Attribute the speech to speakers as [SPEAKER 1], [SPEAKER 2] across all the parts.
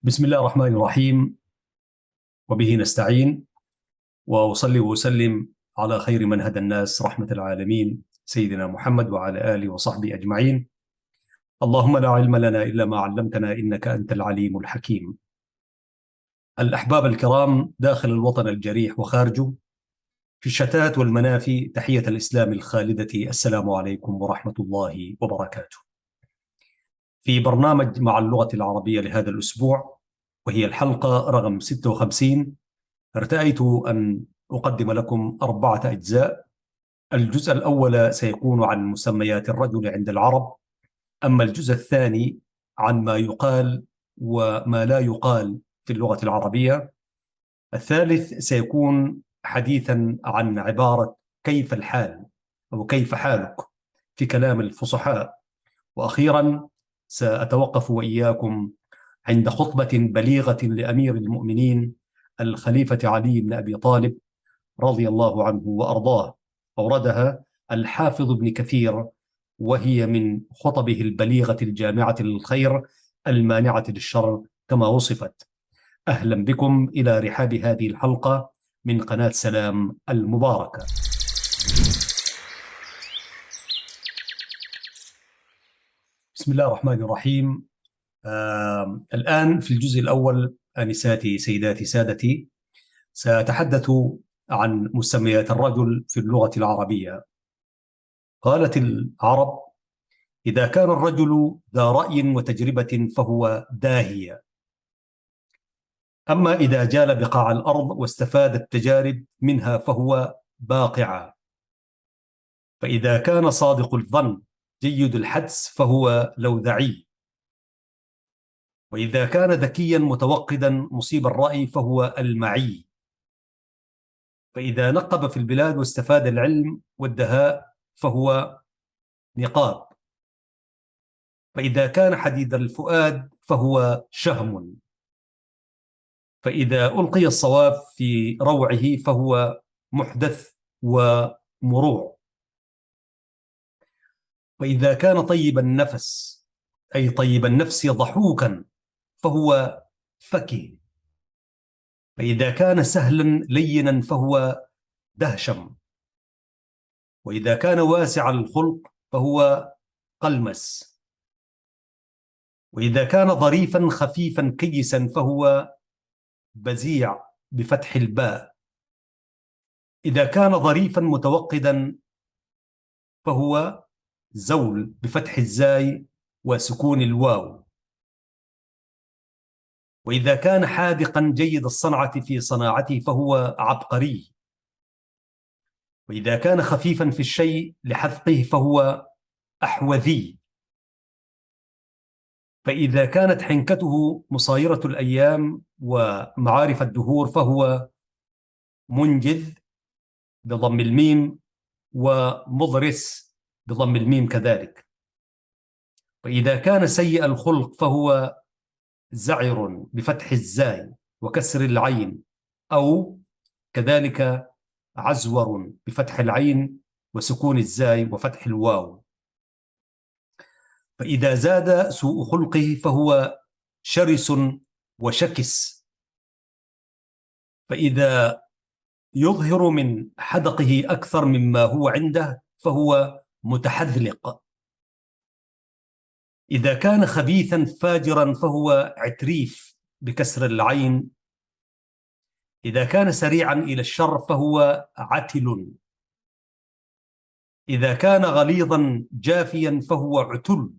[SPEAKER 1] بسم الله الرحمن الرحيم، وبه نستعين. وأصلي وأسلم على خير من هدى الناس رحمة العالمين، سيدنا محمد وعلى آله وصحبه أجمعين. اللهم لا علم لنا إلا ما علمتنا، إنك أنت العليم الحكيم. الأحباب الكرام داخل الوطن الجريح وخارجه، في الشتات والمنافي، تحية الإسلام الخالدة: السلام عليكم ورحمة الله وبركاته. في برنامج مع اللغة العربية لهذا الأسبوع، وهي الحلقة رقم 56، ارتأيت أن أقدم لكم 4 أجزاء. الجزء الأول سيكون عن مسميات الرجل عند العرب، أما الجزء الثاني عن ما يقال وما لا يقال في اللغة العربية. الثالث سيكون حديثا عن عبارة كيف الحال أو كيف حالك في كلام الفصحاء. وأخيرا سأتوقف وإياكم عند خطبة بليغة لأمير المؤمنين الخليفة علي بن أبي طالب رضي الله عنه وأرضاه، أوردها الحافظ ابن كثير، وهي من خطبه البليغة الجامعة للخير المانعة للشر كما وصفت. أهلا بكم إلى رحاب هذه الحلقة من قناة سلام المباركة. بسم الله الرحمن الرحيم. الآن في الجزء الأول، آنساتي سيداتي سادتي، سأتحدث عن مسميات الرجل في اللغة العربية. قالت العرب: إذا كان الرجل ذا رأي وتجربة فهو داهية، أما إذا جال بقاع الأرض واستفاد التجارب منها فهو باقعة. فإذا كان صادق الظن جيد الحدس فهو لوذعي، وإذا كان ذكيا متوقدا مصيب الرأي فهو المعي. فإذا نقب في البلاد واستفاد العلم والدهاء فهو نقاب. فإذا كان حديد الفؤاد فهو شهم. فإذا ألقي الصواب في روعه فهو محدث ومروع. وإذا كان طيب النفس أي طيب النفس ضحوكا فهو فكه. فإذا كان سهلا لينا فهو دهشم. وإذا كان واسع الخلق فهو قلمس. وإذا كان ظريفا خفيفا كيسا فهو بزيع بفتح الباء. إذا كان ظريفا متوقدا فهو زول بفتح الزاي وسكون الواو. وإذا كان حاذقا جيد الصنعة في صناعته فهو عبقري. وإذا كان خفيفا في الشيء لحذقه فهو أحوذي. فإذا كانت حنكته مصايرة الأيام ومعارف الدهور فهو منجذ بضم الميم، ومضرس بضم الميم كذلك. وإذا كان سيء الخلق فهو زعر بفتح الزاي وكسر العين، أو كذلك عزور بفتح العين وسكون الزاي وفتح الواو. فإذا زاد سوء خلقه فهو شرس وشكس. فإذا يظهر من حدقه أكثر مما هو عنده فهو متحذلق. إذا كان خبيثا فاجرا فهو عتريف بكسر العين. إذا كان سريعا إلى الشر فهو عتل. إذا كان غليظا جافيا فهو عتل.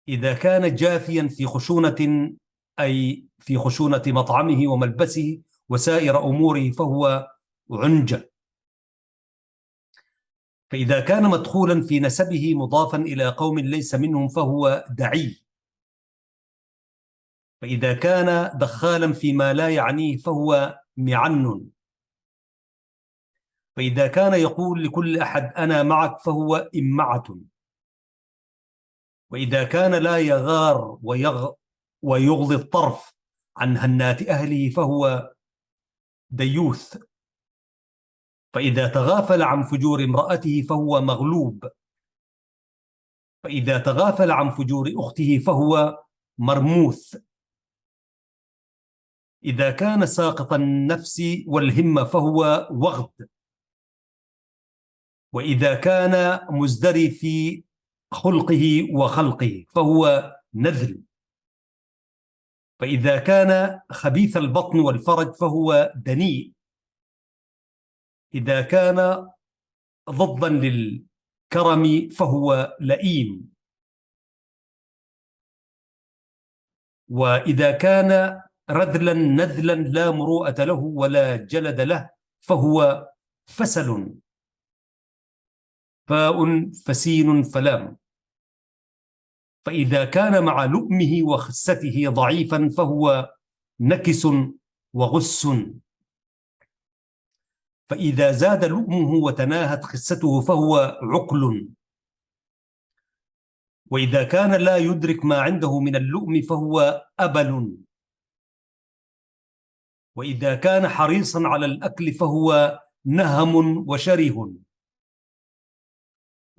[SPEAKER 1] إذا كان جافيا في خشونة، أي في خشونة مطعمه وملبسه وسائر أموره، فهو عنجة. فإذا كان مدخولا في نسبه مضافا إلى قوم ليس منهم فهو دعي. فإذا كان دخالا فيما لا يعنيه فهو معنن. فإذا كان يقول لكل أحد أنا معك فهو إمعة. وإذا كان لا يغار ويغضي الطرف عن هنات أهله فهو ديوث. فإذا تغافل عن فجور امرأته فهو مغلوب. فإذا تغافل عن فجور أخته فهو مرموث. إذا كان ساقط النفس والهمة فهو وغد. وإذا كان مزدري في خلقه وخلقه فهو نذل. فإذا كان خبيث البطن والفرج فهو دنيء. إذا كان ضدا للكرم فهو لئيم. وإذا كان رذلا نذلا لا مروءة له ولا جلد له فهو فسل. فاء فسين فلام. فإذا كان مع لؤمه وخسته ضعيفا فهو نكس وغس. فإذا زاد لؤمه وتناهت خسته فهو عقل. وإذا كان لا يدرك ما عنده من اللؤم فهو أبل. وإذا كان حريصا على الأكل فهو نهم وشره.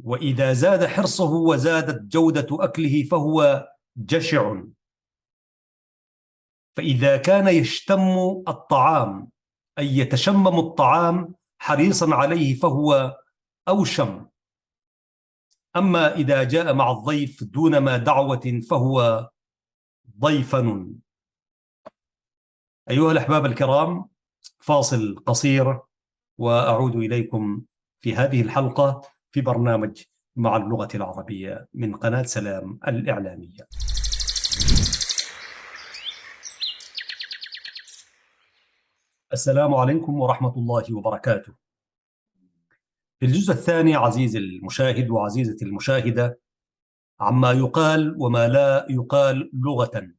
[SPEAKER 1] وإذا زاد حرصه وزادت جودة أكله فهو جشع. فإذا كان يشتم الطعام أي يتشمم الطعام حريصا عليه فهو أوشم. أما إذا جاء مع الضيف دون ما دعوة فهو ضيفن. أيها الأحباب الكرام، فاصل قصير وأعود إليكم في هذه الحلقة في برنامج مع اللغة العربية من قناة سلام الإعلامية. السلام عليكم ورحمة الله وبركاته. في الجزء الثاني عزيزي المشاهد وعزيزتي المشاهدة عما يقال وما لا يقال لغة.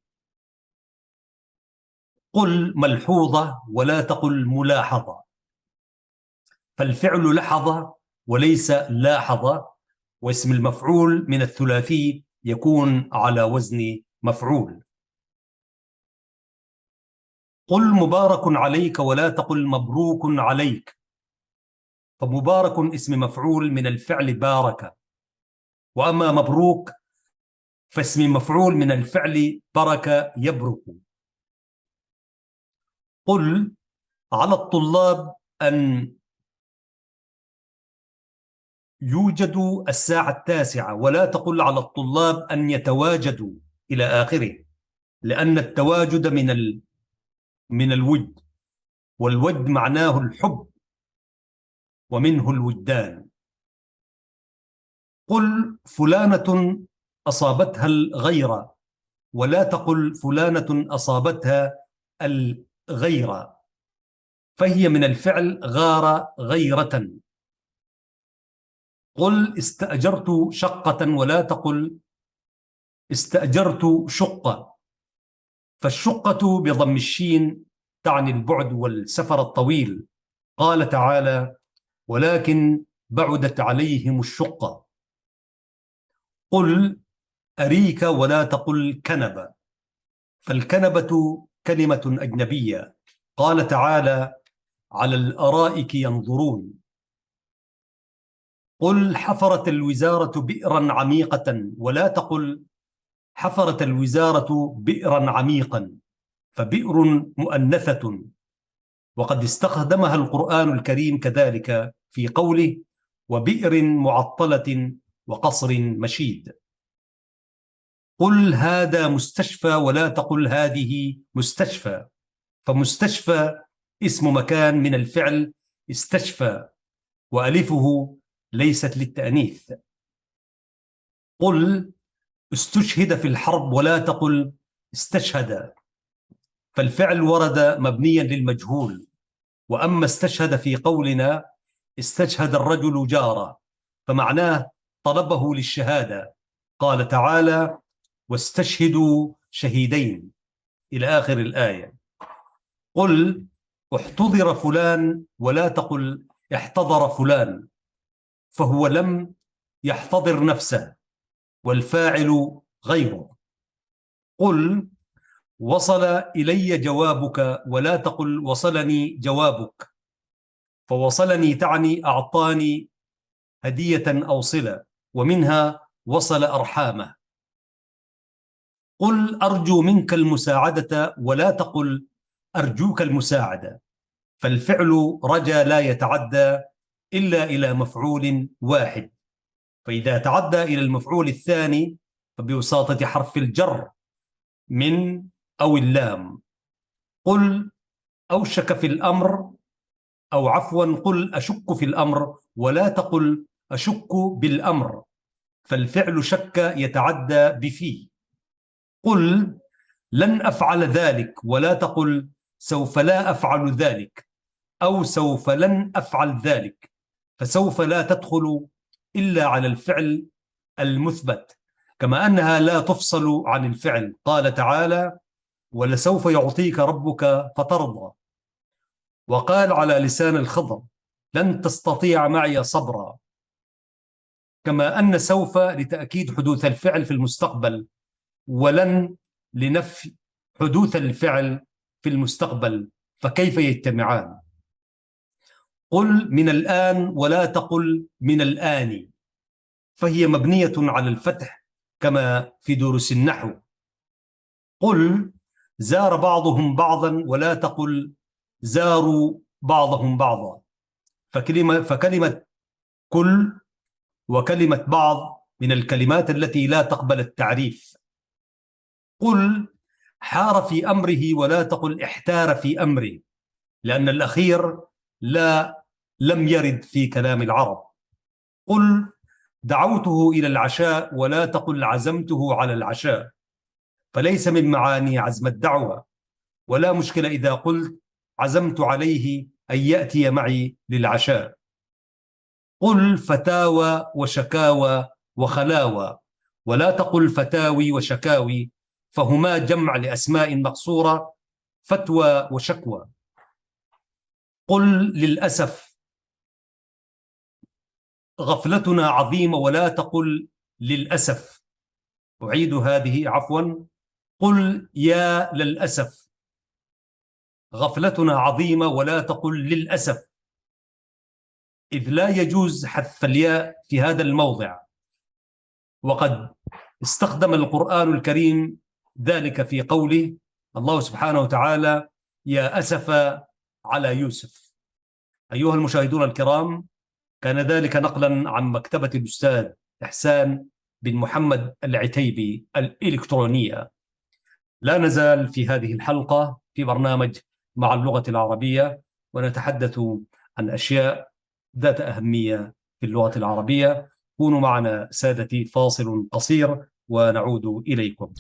[SPEAKER 1] قل ملحوظة ولا تقل ملاحظة. فالفعل لحظة وليس لاحظة، واسم المفعول من الثلاثي يكون على وزن مفعول. قل مبارك عليك ولا تقل مبروك عليك. فمبارك اسم مفعول من الفعل بارك، وأما مبروك فاسم مفعول من الفعل برك يبرك. قل على الطلاب أن يوجدوا الساعة 9 ولا تقل على الطلاب أن يتواجدوا إلى آخره، لأن التواجد من الود، والود معناه الحب ومنه الوجدان. قل فلانة أصابتها الغيرة ولا تقل فلانة أصابتها الغيرة، فهي من الفعل غار غيرة. قل استأجرت شقة ولا تقل استأجرت شقة، فالشقة بضم الشين تعني البعد والسفر الطويل. قال تعالى ولكن بعدت عليهم الشقة. قل أريك ولا تقل كنبة، فالكنبة كلمة أجنبية. قال تعالى على الأرائك ينظرون. قل حفرت الوزارة بئرا عميقة ولا تقل حفرت الوزارة بئرا عميقا، فبئر مؤنثة، وقد استخدمها القرآن الكريم كذلك في قوله وبئر معطلة وقصر مشيد. قل هذا مستشفى ولا تقل هذه مستشفى، فمستشفى اسم مكان من الفعل استشفى، وألفه ليست للتأنيث. قل استشهد في الحرب ولا تقل استشهد، فالفعل ورد مبنيا للمجهول. وأما استشهد في قولنا استشهد الرجل جاره فمعناه طلبه للشهادة. قال تعالى واستشهدوا شهيدين إلى آخر الآية. قل احتضر فلان ولا تقل احتضر فلان، فهو لم يحتضر نفسه والفاعل غيره. قل وصل إلي جوابك ولا تقل وصلني جوابك، فوصلني تعني أعطاني هدية أو صلة، ومنها وصل أرحامه. قل أرجو منك المساعدة ولا تقل أرجوك المساعدة، فالفعل رجا لا يتعدى إلا إلى مفعول واحد، فإذا تعدى إلى المفعول الثاني فبواسطة حرف الجر من أو اللام. قل أوشك في الأمر، أو عفوا قل أشك في الأمر ولا تقل أشك بالأمر، فالفعل شك يتعدى بفي. قل لن أفعل ذلك ولا تقل سوف لا أفعل ذلك أو سوف لن أفعل ذلك، فسوف لا تدخل إلا على الفعل المثبت، كما أنها لا تفصل عن الفعل. قال تعالى ولسوف يعطيك ربك فترضى، وقال على لسان الخضر لن تستطيع معي صبرا، كما أن سوف لتأكيد حدوث الفعل في المستقبل، ولن لنفي حدوث الفعل في المستقبل، فكيف يجتمعان؟ قل من الآن ولا تقل من الآن، فهي مبنية على الفتح كما في دروس النحو. قل زار بعضهم بعضا ولا تقل زاروا بعضهم بعضا، فكلمة كل وكلمة بعض من الكلمات التي لا تقبل التعريف. قل حار في أمره ولا تقل احتار في أمره، لأن الأخير لم يرد في كلام العرب. قل دعوته إلى العشاء ولا تقل عزمته على العشاء، فليس من معاني عزم الدعوة، ولا مشكلة إذا قلت عزمت عليه أن يأتي معي للعشاء. قل فتاوى وشكاوى وخلاوى، ولا تقل فتاوي وشكاوي، فهما جمع لأسماء مقصورة، فتوى وشكوى. قل للأسف غفلتنا عظيمة ولا تقل للأسف. أعيد هذه عفوا. قل يا للأسف غفلتنا عظيمة ولا تقل للأسف، إذ لا يجوز حذف الياء في هذا الموضع، وقد استخدم القرآن الكريم ذلك في قوله الله سبحانه وتعالى يا أسف على يوسف. أيها المشاهدون الكرام، كان ذلك نقلا عن مكتبة الأستاذ إحسان بن محمد العتيبي الإلكترونية. لا نزال في هذه الحلقة في برنامج مع اللغة العربية، ونتحدث عن أشياء ذات أهمية في اللغة العربية. كونوا معنا سادتي، فاصل قصير ونعود إليكم.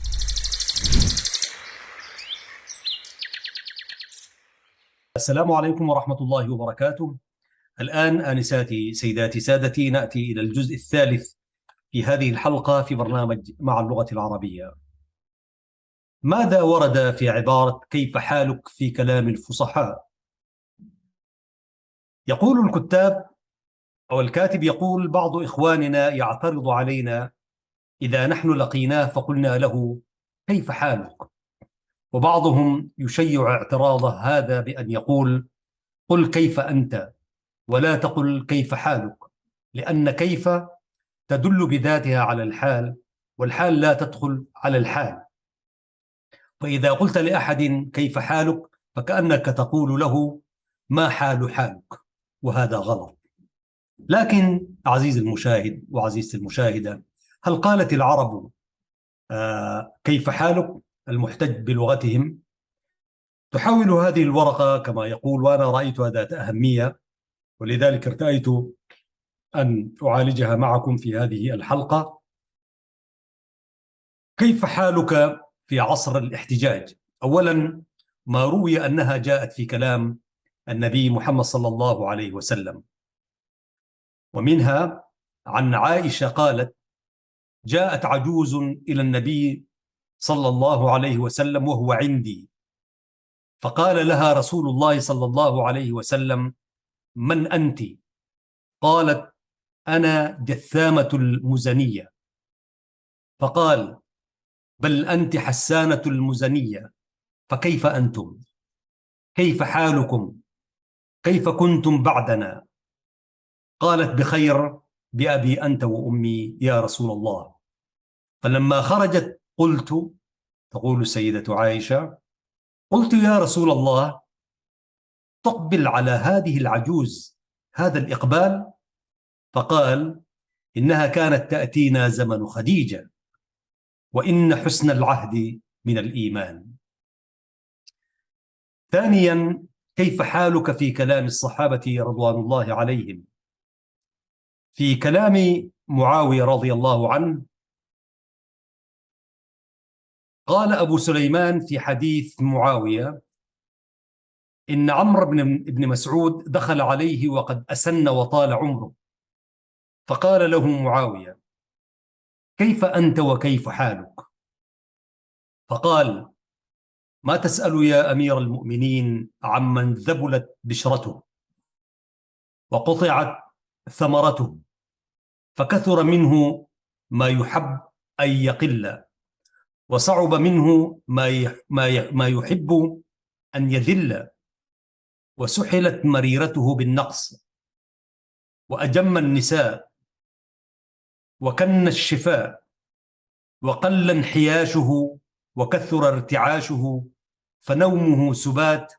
[SPEAKER 1] السلام عليكم ورحمة الله وبركاته. الآن آنساتي سيداتي سادتي، نأتي إلى الجزء الثالث في هذه الحلقة في برنامج مع اللغة العربية. ماذا ورد في عبارة كيف حالك في كلام الفصحاء؟ يقول الكتاب أو الكاتب يقول بعض إخواننا يعترض علينا إذا نحن لقيناه فقلنا له كيف حالك، وبعضهم يشيع اعتراضه هذا بأن يقول قل كيف أنت ولا تقل كيف حالك، لأن كيف تدل بذاتها على الحال، والحال لا تدخل على الحال. فإذا قلت لأحد كيف حالك فكأنك تقول له ما حال حالك، وهذا غلط. لكن عزيزي المشاهد وعزيزتي المشاهدة، هل قالت العرب كيف حالك المحتج بلغتهم؟ تحاول هذه الورقة كما يقول، وأنا رأيتها ذات أهمية ولذلك ارتأيت أن أعالجها معكم في هذه الحلقة. كيف حالك في عصر الاحتجاج؟ أولا، ما روي أنها جاءت في كلام النبي محمد صلى الله عليه وسلم، ومنها عن عائشة قالت جاءت عجوز إلى النبي صلى الله عليه وسلم وهو عندي، فقال لها رسول الله صلى الله عليه وسلم من أنت؟ قالت أنا جثامة المزنية، فقال بل أنت حسانة المزنية، فكيف أنتم؟ كيف حالكم؟ كيف كنتم بعدنا؟ قالت بخير بأبي أنت وأمي يا رسول الله. فلما خرجت قلت تقول السيدة عائشة: قلت يا رسول الله، تقبل على هذه العجوز هذا الإقبال؟ فقال: إنها كانت تأتينا زمن خديجة، وإن حسن العهد من الإيمان. ثانيا، كيف حالك في كلام الصحابة رضوان الله عليهم؟ في كلام معاوية رضي الله عنه قال أبو سليمان في حديث معاوية إن عمرو بن مسعود دخل عليه وقد أسن وطال عمره، فقال له معاوية: كيف أنت وكيف حالك؟ فقال: ما تسأل يا أمير المؤمنين عمن ذبلت بشرته وقطعت ثمرته، فكثر منه ما يحب أن يقل، وصعب منه ما يحب أن يذل، وسحلت مريرته بالنقص، وأجم النساء، وكن الشفاء، وقل انحياشه، وكثر ارتعاشه، فنومه سبات،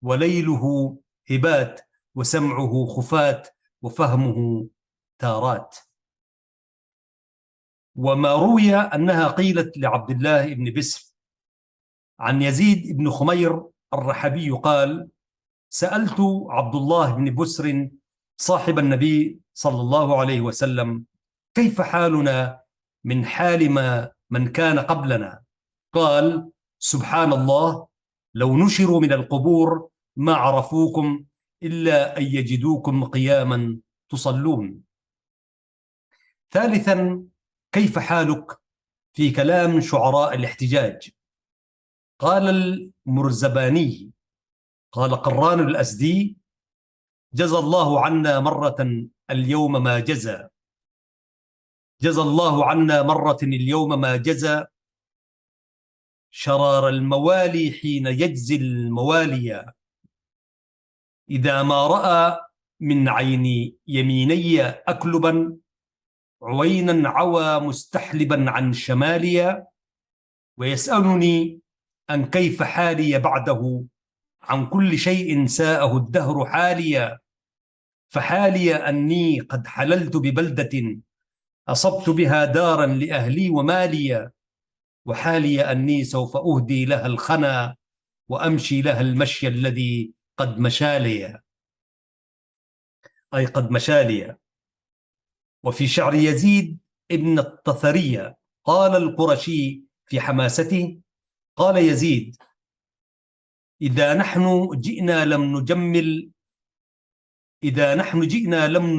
[SPEAKER 1] وليله هبات، وسمعه خفات، وفهمه تارات. وما روي أنها قيلت لعبد الله بن بسر عن يزيد بن خمير الرحبي قال: سألت عبد الله بن بسر صاحب النبي صلى الله عليه وسلم: كيف حالنا من حال من كان قبلنا؟ قال: سبحان الله، لو نشروا من القبور ما عرفوكم إلا أن يجدوكم قياما تصلون. ثالثا، كيف حالك في كلام شعراء الاحتجاج؟ قال المرزباني: قال قران الأسدي: جزى الله عنا مرة اليوم ما جزى، جزى الله عنا مرة اليوم ما جزى، شرار الموالي حين يجزي الموالي، إذا ما رأى من عين يميني أكلبا، عوينا عوى مستحلبا عن شمالي، ويسألني أن كيف حالي بعده، عن كل شيء ساءه الدهر حاليا، فحالي أني قد حللت ببلدة أصبت بها دارا لأهلي ومالي، وحالي أني سوف أهدي لها الخنا، وأمشي لها المشي الذي قد مشالي، أي قد مشالي. وفي شعر يزيد ابن الطثرية قال القرشي في حماسته: قال يزيد: إذا نحن جئنا لم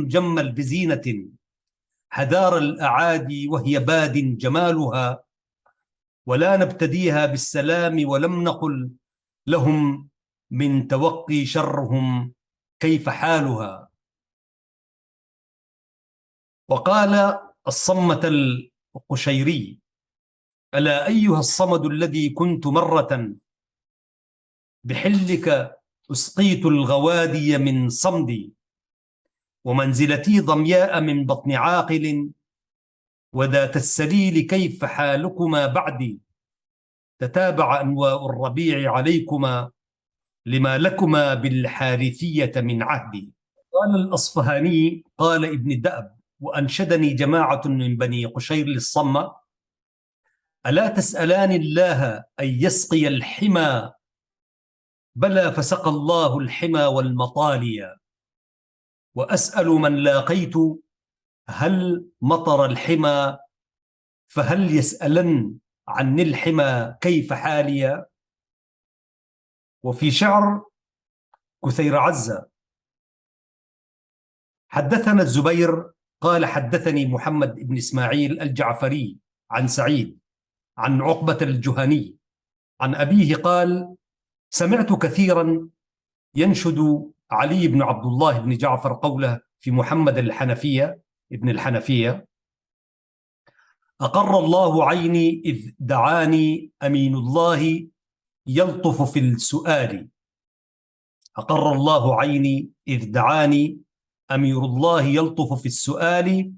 [SPEAKER 1] نجمل بزينة، حذار الأعادي وهي باد جمالها، ولا نبتديها بالسلام، ولم نقل لهم من توقي شرهم كيف حالها. وقال الصمة القشيري: ألا أيها الصمد الذي كنت مرة بحلك أسقيت الغوادي من صمدي، ومنزلتي ضمياء من بطن عاقل، وذات السليل كيف حالكما بعدي، تتابع أنواء الربيع عليكما، لما لكما بالحارثية من عهدي. قال الأصفهاني: قال ابن الدأب وأنشدني جماعة من بني قشير للصمة: ألا تسألان الله أن يسقي الحمى؟ بلى فسقى الله الحمى والمطاليا، وأسأل من لاقيت هل مطر الحمى، فهل يسألن عن الحمى كيف حاليا. وفي شعر كثير عزة: حدثنا الزبير قال حدثني محمد بن إسماعيل الجعفري عن سعيد عن عقبة الجهني عن أبيه قال: سمعت كثيرا ينشد علي بن عبد الله بن جعفر قوله في محمد ابن الحنفية: أقر الله عيني إذ دعاني أمين الله يلطف في السؤال. أقر الله عيني إذ دعاني أمير الله يلطف في السؤال،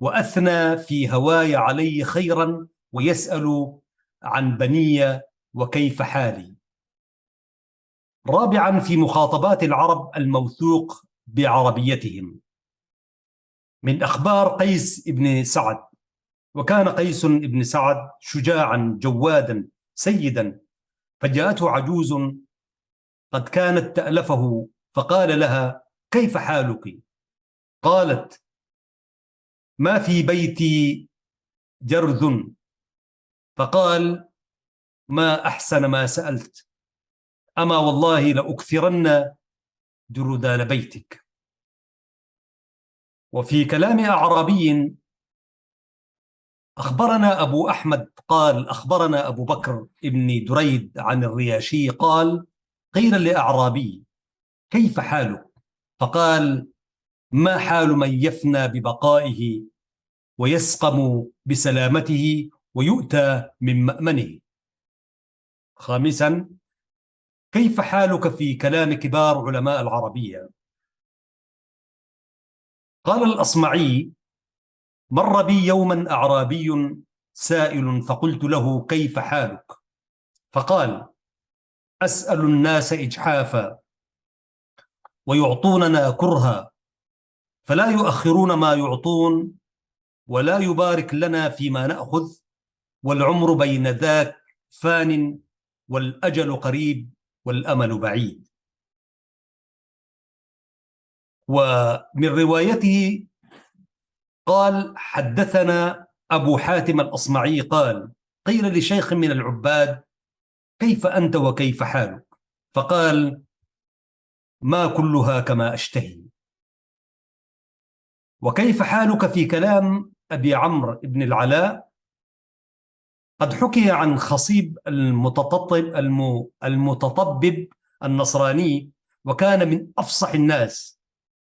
[SPEAKER 1] وأثنى في هواي علي خيرا، ويسأل عن بني وكيف حالي. رابعا، في مخاطبات العرب الموثوق بعربيتهم. من أخبار قيس بن سعد. وكان قيس بن سعد شجاعا جوادا سيدا، فجاءته عجوز قد كانت تألفه، فقال لها: كيف حالك؟ قالت: ما في بيتي جرذ. فقال: ما أحسن ما سألت، أما والله لأكثرن جردان بيتك. وفي كلام أعرابي: أخبرنا أبو أحمد قال: أخبرنا أبو بكر ابن دريد عن الرياشي قال: قيل لأعرابي: كيف حالك؟ فقال: ما حال من يفنى ببقائه ويسقم بسلامته ويؤتى من مأمنه. خامسا، كيف حالك في كلام كبار علماء العربية؟ قال الأصمعي: مر بي يوما أعرابي سائل، فقلت له: كيف حالك؟ فقال: أسأل الناس إجحافا ويعطوننا كرها، فلا يؤخرون ما يعطون ولا يبارك لنا فيما نأخذ، والعمر بين ذاك فان، والأجل قريب، والأمل بعيد. ومن روايته قال: حدثنا أبو حاتم الأصمعي قال: قيل لشيخ من العباد: كيف أنت وكيف حالك؟ فقال: ما كلها كما أشتهي. وكيف حالك في كلام أبي عمرو بن العلاء؟ قد حكي عن خصيب المتطبب النصراني، وكان من أفصح الناس،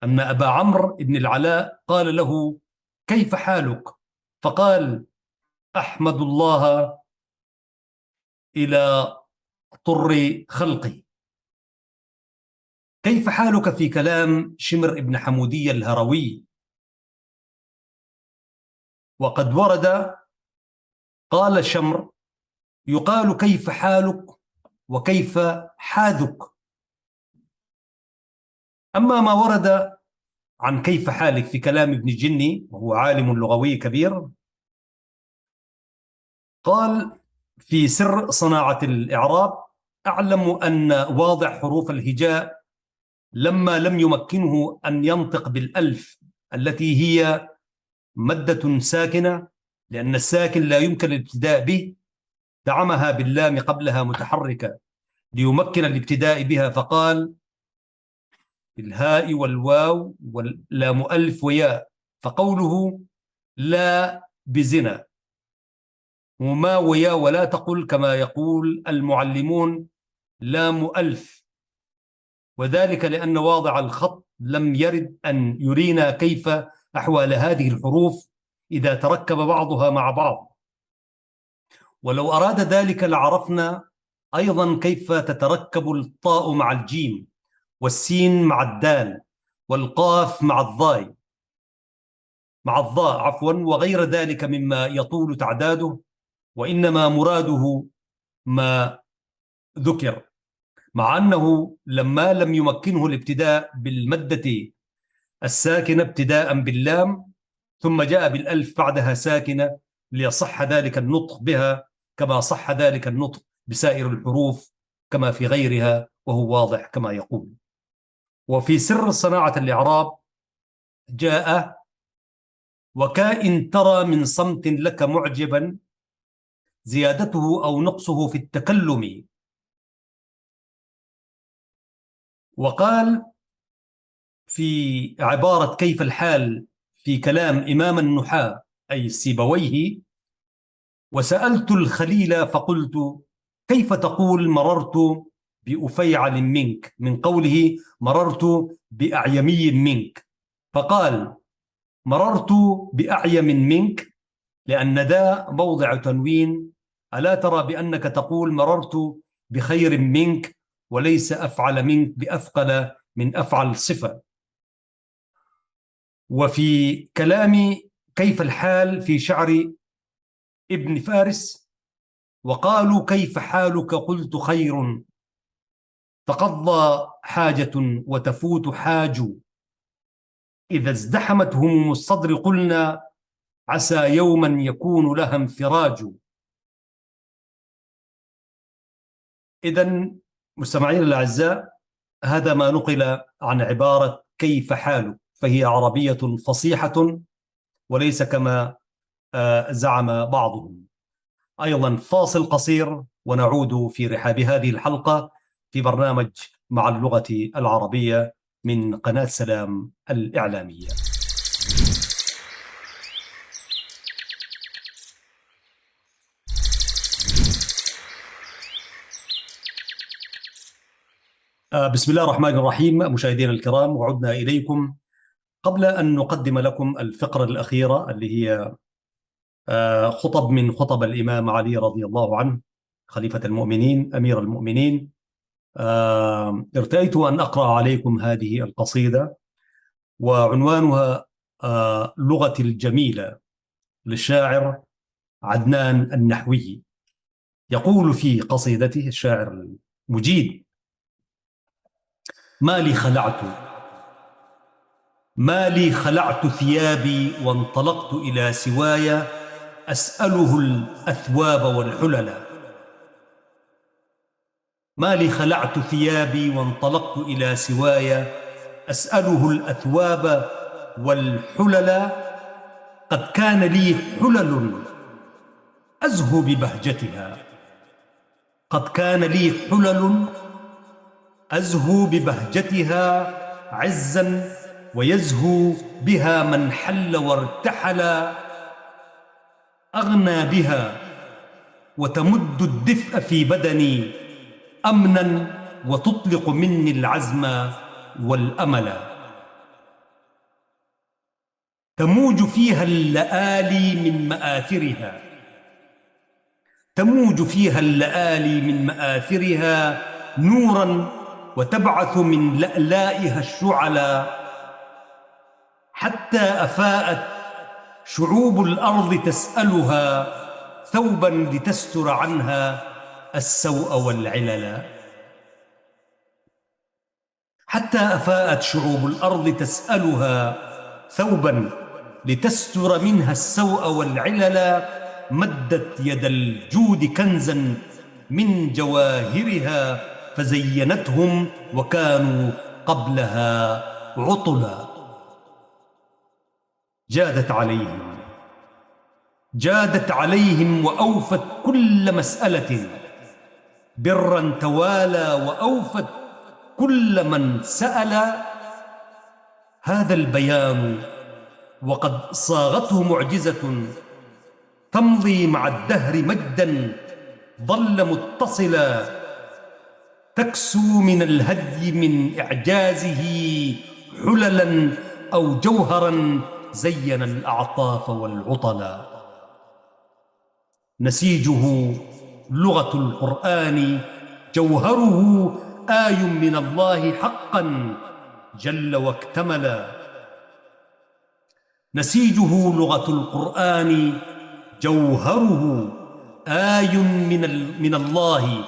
[SPEAKER 1] أن أبا عمرو بن العلاء قال له: كيف حالك؟ فقال: أحمد الله إلى طر خلقي. كيف حالك في كلام شمر بن حمودية الهروي؟ وقد ورد قال شمر: يقال كيف حالك وكيف حاذك. أما ما ورد عن كيف حالك في كلام ابن جني، وهو عالم لغوي كبير، قال في سر صناعة الإعراب: أعلم أن واضع حروف الهجاء لما لم يمكنه أن ينطق بالألف التي هي مادة ساكنة، لأن الساكن لا يمكن الابتداء به، دعمها باللام قبلها متحركة ليمكن الابتداء بها، فقال: الهاء والواو واللام ألف وياء. فقوله لا بزنا وما ويا، ولا تقل كما يقول المعلمون لام ألف، وذلك لأن واضع الخط لم يرد أن يرينا كيف أحوال هذه الحروف إذا تركب بعضها مع بعض، ولو أراد ذلك لعرفنا أيضا كيف تتركب الطاء مع الجيم، والسين مع الدال، والقاف مع الضاء وغير ذلك مما يطول تعداده، وإنما مراده ما ذكر، مع أنه لما لم يمكنه الابتداء بالمادة الساكنة ابتداء باللام، ثم جاء بالألف بعدها ساكنة ليصح ذلك النطق بها كما صح ذلك النطق بسائر الحروف كما في غيرها، وهو واضح كما يقول. وفي سر صناعة الإعراب جاء: وكائن ترى من صمت لك معجبا زيادته أو نقصه في التكلم. وقال في عبارة كيف الحال في كلام إمام النحاة أي سيبويه: وسألت الخليل فقلت: كيف تقول مررت بأفيعل منك، من قوله مررت بأعيمي منك، فقال: مررت بأعيم منك لأن ذا موضع تنوين، ألا ترى بأنك تقول مررت بخير منك، وليس أفعل منك بأثقل من أفعل صفة. وفي كلام كيف الحال في شعر ابن فارس: وقالوا كيف حالك؟ قلت خير. تقضى حاجة وتفوت حاج. إذا ازدحمت هموم الصدر قلنا عسى يوما يكون لها انفراج. إذن مستمعين الأعزاء، هذا ما نقل عن عبارة كيف حالك، فهي عربية فصيحة وليس كما زعم بعضهم. أيضا فاصل قصير ونعود في رحاب هذه الحلقة في برنامج مع اللغة العربية من قناة سلام الإعلامية. بسم الله الرحمن الرحيم. مشاهدينا الكرام، وعدنا إليكم قبل أن نقدم لكم الفقرة الأخيرة اللي هي خطب من خطب الإمام علي رضي الله عنه خليفة المؤمنين أمير المؤمنين. ارتأيت أن أقرأ عليكم هذه القصيدة، وعنوانها لغتي الجميلة للشاعر عدنان النحوي. يقول في قصيدته الشاعر المجيد: ما لي خلعت ثيابي وانطلقت إلى سواي أسأله الأثواب والحللا. ما لي خلعت ثيابي وانطلقت إلى سواي أسأله الأثواب والحللا. قد كان لي حلل أزهو ببهجتها. قد كان لي حلل أزهو ببهجتها عزا ويزهو بها من حل وارتحل. أغنى بها وتمد الدفء في بدني أمنا وتطلق مني العزم والأمل. تموج فيها اللآلي من مآثرها. تموج فيها اللآلي من مآثرها نورا وتبعث من لألائها الشعلا. حتى أفاءت شعوب الأرض تسألها ثوبا لتستر عنها السوء والعلل. حتى أفاءت شعوب الأرض تسألها ثوبا لتستر منها السوء والعلل. مدت يد الجود كنزا من جواهرها فزينتهم وكانوا قبلها عطلا. جادت عليهم وأوفت كل مسألة برا توالى وأوفت كل من سأل. هذا البيان وقد صاغته معجزة تمضي مع الدهر مجدا ظل متصلا. تكسو من الهدي من إعجازه حللا أو جوهرا زين الأعطاف والعطلا. نسيجه لغة القرآن جوهره آي من الله حقا جل واكتملا. نسيجه لغة القرآن جوهره آي من الله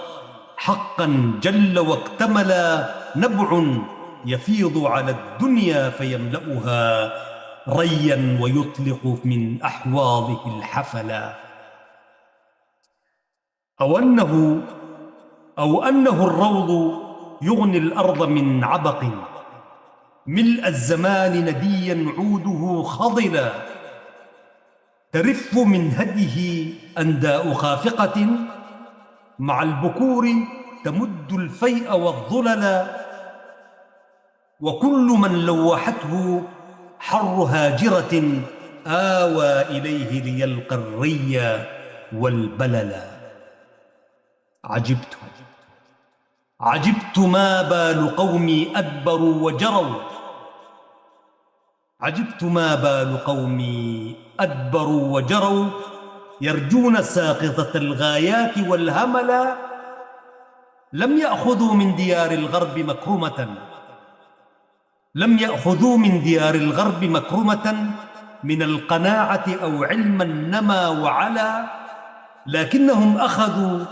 [SPEAKER 1] حقا جل واكتملا. نبع يفيض على الدنيا فيملأها ريا ويطلق من أحواضه الحفلا. أو أنه الروض يغني الأرض من عبق ملء الزمان نديا عوده خضلا. ترف من هديه أنداء خافقة مع البكور تمد الفيء والظللا. وكل من لوحته حر هاجرة آوى إليه ليلقى الري والبللا. عجبت ما بال قومي أدبروا وجروا. عجبت ما بال قومي أدبروا وجروا يرجون ساقطة الغايات والهملا. لم يأخذوا من ديار الغرب مكرمة. لم يأخذوا من ديار الغرب مكرمة من القناعة أو علما نما وعلا. لكنهم أخذوا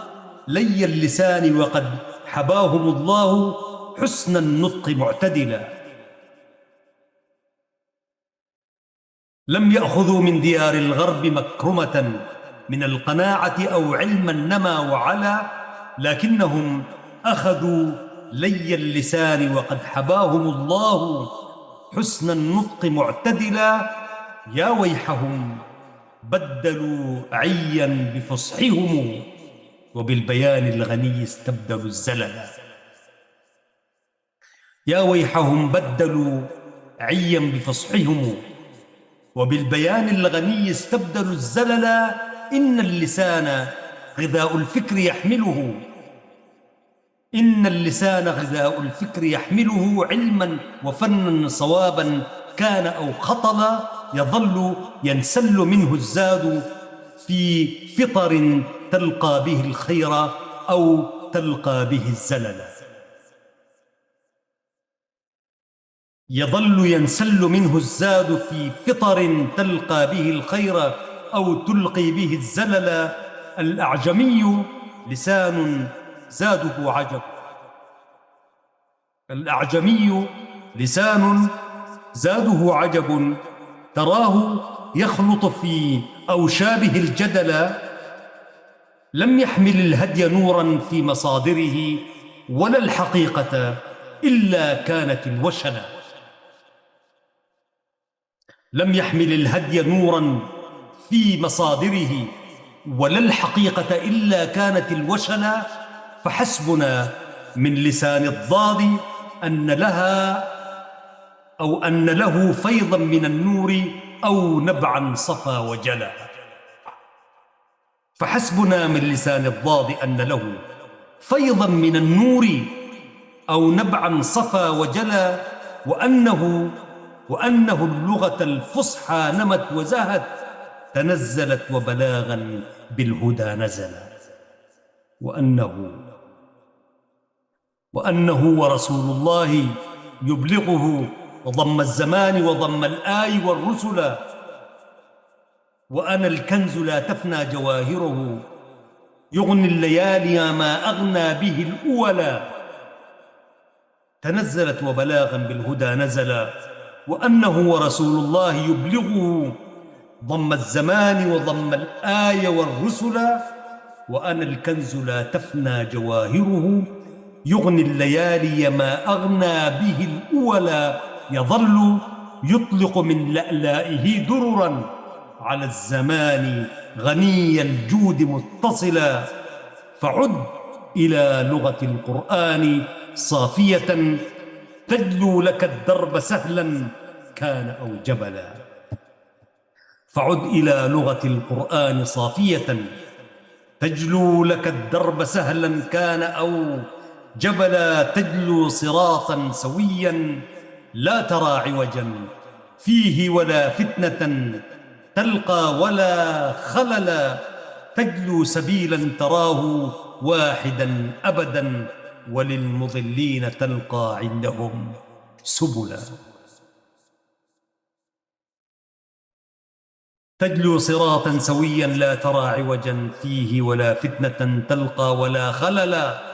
[SPEAKER 1] لي اللسان وقد حباهم الله حسن النطق معتدلا. لم يأخذوا من ديار الغرب مكرمة من القناعة أو علما نما وعلا، لكنهم أخذوا لي اللسان وقد حباهم الله حسن النطق معتدلا. يا ويحهم بدلوا عيا بفصحهم وبالبيان الغني استبدلوا الزلل. يا ويحهم بدلوا عيا بفصحهم وبالبيان الغني استبدلوا الزلل. إن اللسان غذاء الفكر يحمله، إن اللسان غذاء الفكر يحمله علما وفنا صوابا كان أو خطلا. يظل ينسل منه الزاد في فطر تلقى به الخير أو تلقى به الزلل. يظل ينسل منه الزاد في فطر تلقى به الخير أو تلقي به الزلل. الأعجمي لسان زاده عجب، الأعجمي لسان زاده عجب، تراه يخلط في أوشابه الجدل. لم يحمل الهدي نورا في مصادره ولا الحقيقة إلا كانت الوشلا. لم يحمل الهدي نورا في مصادره ولا الحقيقة إلا كانت الوشلا. فحسبنا من لسان الضاد أن لها أو أن له فيضا من النور أو نبعا صفى وجلا. فحسبنا من لسان الضاد أن له فيضا من النور أو نبعا صفى وجلا. وأنه اللغة الفصحى نمت وزهت، تنزلت وبلاغا بالهدى نزل. وأنه ورسول الله يبلغه وضم الزمان وضم الآي والرسل. وأنا الكنز لا تفنى جواهره، يغني الليالي ما أغنى به الأولا. تنزلت وبلاغا بالهدى نزل. وأنه ورسول الله يبلغه ضم الزمان وضم الآي والرسل. وأنا الكنز لا تفنى جواهره، يغني الليالي ما أغنى به الأولا. يظل يطلق من لألائه دررا على الزمان غني الجود متصلا. فعد إلى لغة القرآن صافية، تجلو لك الدرب سهلا كان أو جبلا. فعد إلى لغة القرآن صافية، تجلو لك الدرب سهلا كان أو جبلا. تجلو صراطا سويا لا ترى عوجا فيه ولا فتنة تلقى ولا خللا. تجلو سبيلا تراه واحدا أبدا، وللمضلين تلقى عندهم سبلا. تجلو صراطا سويا لا ترى عوجا فيه ولا فتنة تلقى ولا خللا.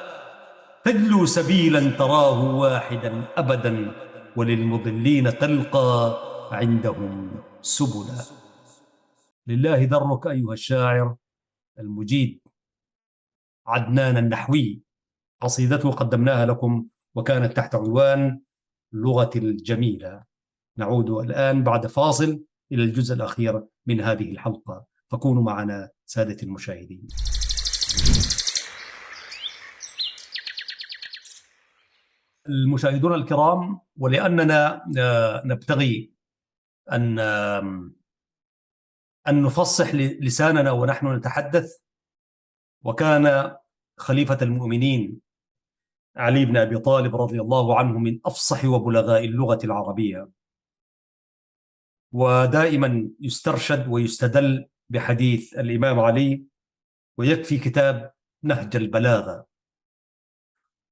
[SPEAKER 1] تجلو سبيلا تراه واحدا أبدا، وللمضلين تلقى عندهم سبلا. لله درك أيها الشاعر المجيد عدنان النحوي. قصيدته قدمناها لكم وكانت تحت عنوان لغة الجميلة. نعود الآن بعد فاصل إلى الجزء الأخير من هذه الحلقة، فكونوا معنا سادة المشاهدين. المشاهدون الكرام، ولأننا نبتغي أن نفصح لساننا ونحن نتحدث، وكان خليفة المؤمنين علي بن أبي طالب رضي الله عنه من أفصح وبلغاء اللغة العربية، ودائما يسترشد ويستدل بحديث الإمام علي، ويكفي كتاب نهج البلاغة.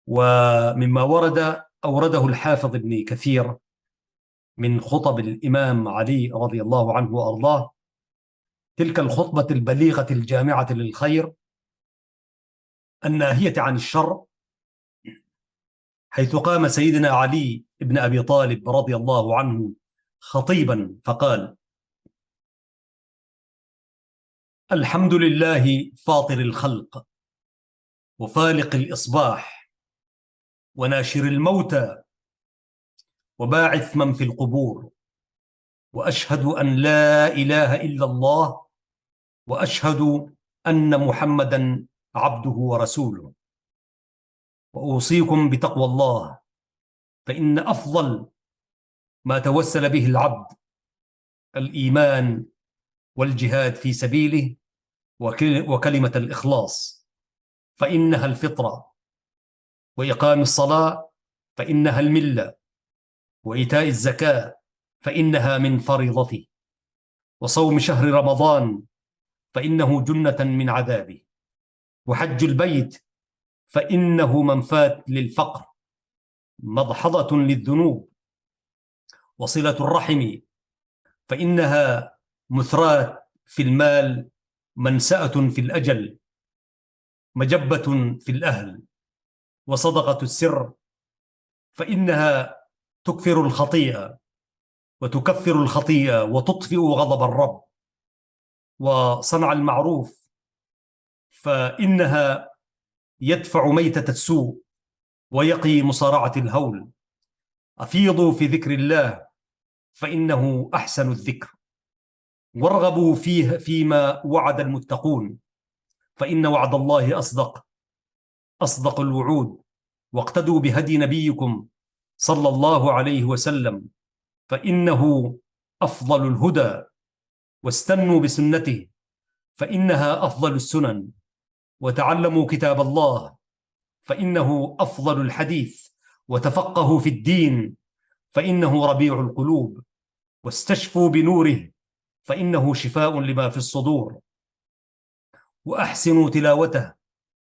[SPEAKER 1] ومما أورده الحافظ ابن كثير من خطب الإمام علي رضي الله عنه وأرضاه تلك الخطبة البليغة الجامعة للخير الناهية عن الشر، حيث قام سيدنا علي بن أبي طالب رضي الله عنه خطيبا فقال: الحمد لله فاطر الخلق وفالق الإصباح وناشر الموتى وباعث من في القبور، وأشهد أن لا إله إلا الله، وأشهد أن محمدا عبده ورسوله. وأوصيكم بتقوى الله، فإن أفضل ما توسل به العبد الإيمان والجهاد في سبيله وكلمة الإخلاص، فإنها الفطرة، وإقام الصلاة فإنها الملة، وإيتاء الزكاة فإنها من فريضته، وصوم شهر رمضان فإنه جنة من عذابه، وحج البيت فإنه منفاة للفقر مضحضة للذنوب، وصلة الرحم فإنها مثراة في المال منسأة في الأجل مجبة في الأهل، وصدقة السر فإنها تكفر الخطيئة وتكفر الخطيئة وتطفئ غضب الرب، وصنع المعروف فإنها يدفع ميتة السوء ويقي مصارعة الهول. أفيضوا في ذكر الله فإنه أحسن الذكر، وارغبوا فيه فيما وعد المتقون، فإن وعد الله أصدق الوعود، واقتدوا بهدي نبيكم صلى الله عليه وسلم فإنه أفضل الهدى، واستنوا بسنته فإنها أفضل السنن، وتعلموا كتاب الله فإنه أفضل الحديث، وتفقهوا في الدين فإنه ربيع القلوب، واستشفوا بنوره فإنه شفاء لما في الصدور، وأحسنوا تلاوته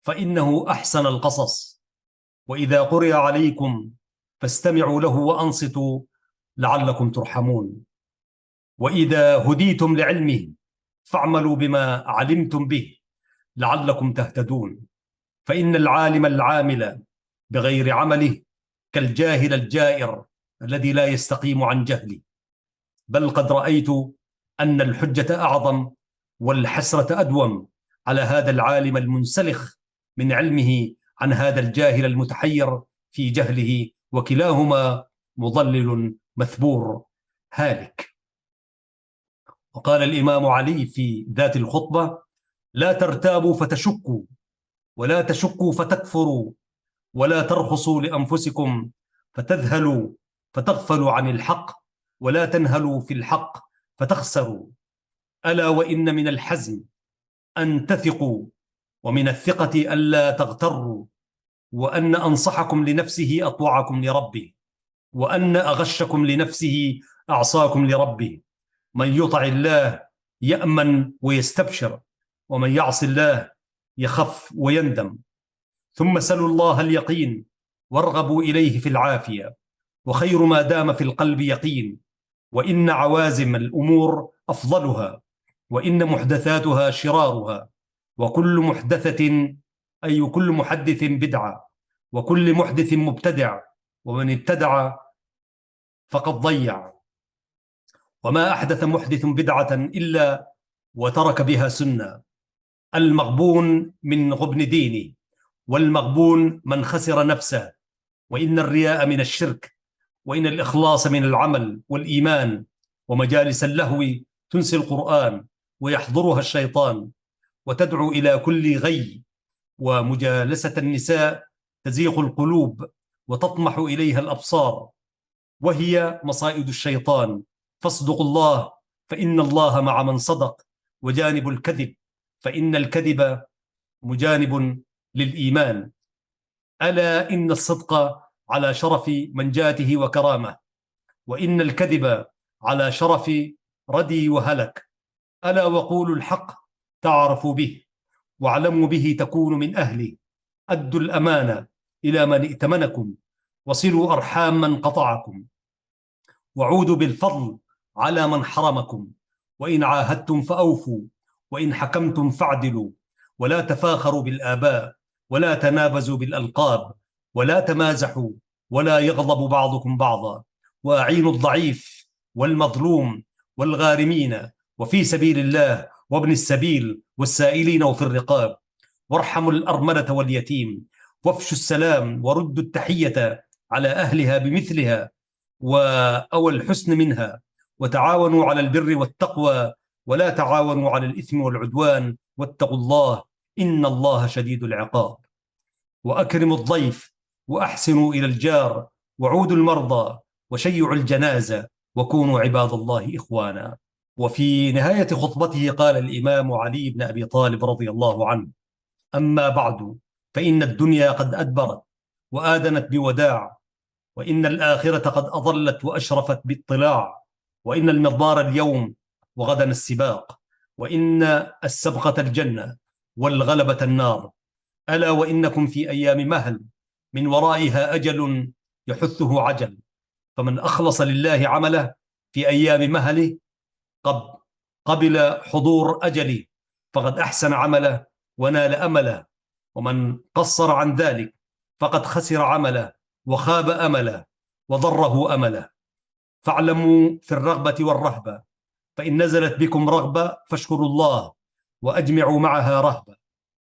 [SPEAKER 1] فإنه أحسن القصص، وإذا قرئ عليكم فاستمعوا له وأنصتوا لعلكم ترحمون، وإذا هديتم لعلمه فاعملوا بما علمتم به لعلكم تهتدون، فإن العالم العامل بغير عمله كالجاهل الجائر الذي لا يستقيم عن جهله، بل قد رأيت أن الحجة أعظم والحسرة أدوم على هذا العالم المنسلخ من علمه عن هذا الجاهل المتحير في جهله، وكلاهما مضلل مثبور هالك. وقال الإمام علي في ذات الخطبة: لا ترتابوا فتشكوا، ولا تشكوا فتكفروا، ولا ترخصوا لأنفسكم فتذهلوا فتغفلوا عن الحق، ولا تنهلوا في الحق فتخسروا. ألا وإن من الحزم أن تثقوا، ومن الثقة ألا تغتروا، وأن أنصحكم لنفسه أطوعكم لربه، وأن أغشكم لنفسه أعصاكم لربه. من يطع الله يأمن ويستبشر، ومن يعص الله يخف ويندم. ثم سلوا الله اليقين وارغبوا إليه في العافية، وخير ما دام في القلب يقين، وإن عوازم الأمور أفضلها، وإن محدثاتها شرارها، وكل محدثة أي كل محدث بدعة، وكل محدث مبتدع، ومن ابتدع فقد ضيع. وما أحدث محدث بدعة إلا وترك بها سنة. المغبون من غبن دينه، والمغبون من خسر نفسه. وإن الرياء من الشرك، وإن الإخلاص من العمل والإيمان. ومجالس اللهو تنسي القرآن ويحضرها الشيطان، وتدعو إلى كل غي. ومجالسة النساء تزيغ القلوب وتطمح إليها الأبصار، وهي مصائد الشيطان. فاصدقوا الله فإن الله مع من صدق، وجانب الكذب فإن الكذب مجانب للإيمان. ألا إن الصدق على شرف منجاته وكرامة، وإن الكذب على شرف ردي وهلك. ألا وقولوا الحق تعرفوا به، واعلموا به تكونوا من أهله. أدوا الأمانة إلى من ائتمنكم، وصلوا أرحام من قطعكم، وعودوا بالفضل على من حرمكم. وإن عاهدتم فأوفوا، وإن حكمتم فاعدلوا ولا تفاخروا بالآباء ولا تنابزوا بالألقاب ولا تمازحوا ولا يغضب بعضكم بعضا وأعينوا الضعيف والمظلوم والغارمين وفي سبيل الله وابن السبيل والسائلين وفي الرقاب، وارحموا الأرملة واليتيم، وافشوا السلام وردوا التحية على أهلها بمثلها أو الحسن منها، وتعاونوا على البر والتقوى ولا تعاونوا على الإثم والعدوان، واتقوا الله إن الله شديد العقاب. وأكرموا الضيف وأحسنوا إلى الجار وعودوا المرضى وشيعوا الجنازة وكونوا عباد الله إخوانا. وفي نهاية خطبته قال الإمام علي بن أبي طالب رضي الله عنه: أما بعد فإن الدنيا قد أدبرت وآذنت بوداع، وإن الآخرة قد أضلت وأشرفت باطلاع، وإن المضمار اليوم وغدا السباق، وإن السبقة الجنة والغلبة النار. ألا وإنكم في أيام مهل من ورائها أجل يحثه عجل، فمن أخلص لله عمله في أيام مهله قبل حضور أجله فقد أحسن عمله ونال أمله، ومن قصر عن ذلك فقد خسر عمله وخاب أمله وضره أمله. فاعلموا في الرغبة والرهبة، فإن نزلت بكم رغبة فاشكروا الله وأجمعوا معها رهبة،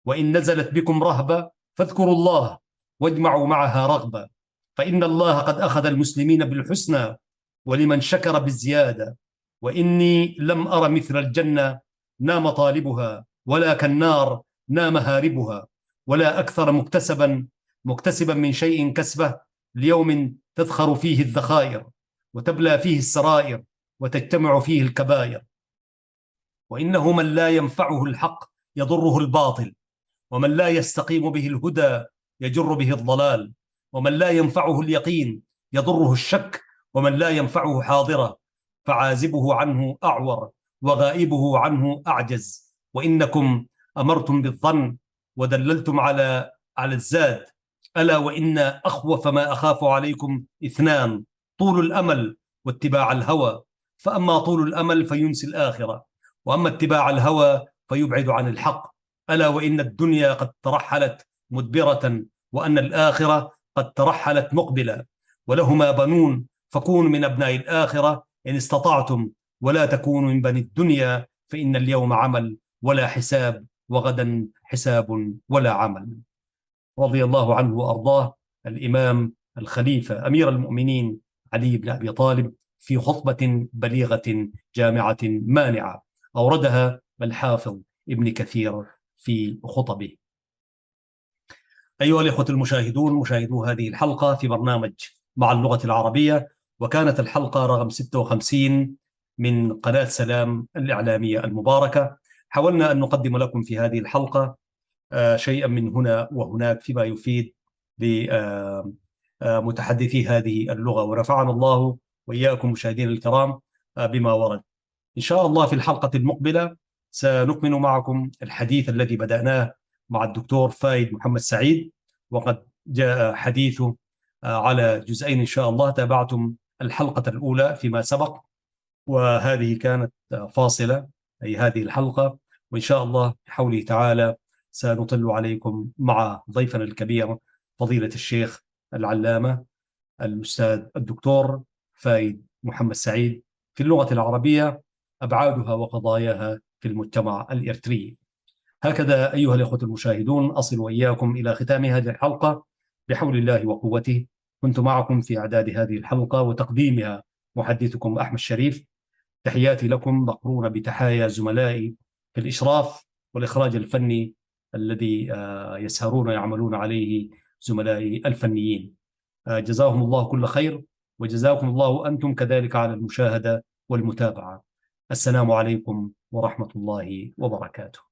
[SPEAKER 1] وإن نزلت بكم رهبة فاذكروا الله واجمعوا معها رغبة، فإن الله قد أخذ المسلمين بالحسنى ولمن شكر بالزيادة، وإني لم أر مثل الجنة نام طالبها ولا كالنار نام هاربها، ولا أكثر مكتسبا من شيء كسبه ليوم تذخر فيه الذخائر وتبلى فيه السرائر وتجتمع فيه الكبائر. وإنه من لا ينفعه الحق يضره الباطل، ومن لا يستقيم به الهدى يجر به الضلال، ومن لا ينفعه اليقين يضره الشك، ومن لا ينفعه حاضره فعازبه عنه أعور وغائبه عنه أعجز. وإنكم أمرتم بالظن ودللتم على الزاد. ألا وإن أخوف ما أخاف عليكم اثنان: طول الأمل واتباع الهوى، فأما طول الأمل فينسي الآخرة، وأما اتباع الهوى فيبعد عن الحق. ألا وإن الدنيا قد ترحلت مدبرة، وأن الآخرة قد ترحلت مقبلة، ولهما بنون فكونوا من أبناء الآخرة إن استطعتم، ولا تكونوا من بني الدنيا، فإن اليوم عمل ولا حساب، وغدا حساب ولا عمل. رضي الله عنه وأرضاه الإمام الخليفة أمير المؤمنين علي بن أبي طالب في خطبة بليغة جامعة مانعة أوردها الحافظ ابن كثير في خطبه. أيها الإخوة المشاهدون، مشاهدو هذه الحلقة في برنامج مع اللغة العربية، وكانت الحلقة رقم 56 من قناة سلام الإعلامية المباركة. حاولنا أن نقدم لكم في هذه الحلقة شيئا من هنا وهناك فيما يفيد لمتحدثي هذه اللغة، ونفعنا الله وإياكم مشاهدين الكرام بما ورد. إن شاء الله في الحلقة المقبلة سنكمل معكم الحديث الذي بدأناه مع الدكتور فايد محمد سعيد، وقد جاء حديثه على جزئين إن شاء الله. تابعتم الحلقة الأولى فيما سبق، وهذه كانت فاصلة، أي هذه الحلقة، وإن شاء الله بحوله تعالى سنطل عليكم مع ضيفنا الكبير فضيلة الشيخ العلامة الأستاذ الدكتور فايد محمد سعيد في اللغة العربية، أبعادها وقضاياها في المجتمع الإريتري. هكذا أيها الأخوة المشاهدون أصل وإياكم إلى ختام هذه الحلقة بحول الله وقوته. كنت معكم في إعداد هذه الحلقة وتقديمها محدثكم أحمد شريف. تحياتي لكم مقرونة بتحايا زملائي في الإشراف والإخراج الفني الذي يسهرون ويعملون عليه زملائي الفنيين. جزاهم الله كل خير، وجزاكم الله أنتم كذلك على المشاهدة والمتابعة. السلام عليكم ورحمة الله وبركاته.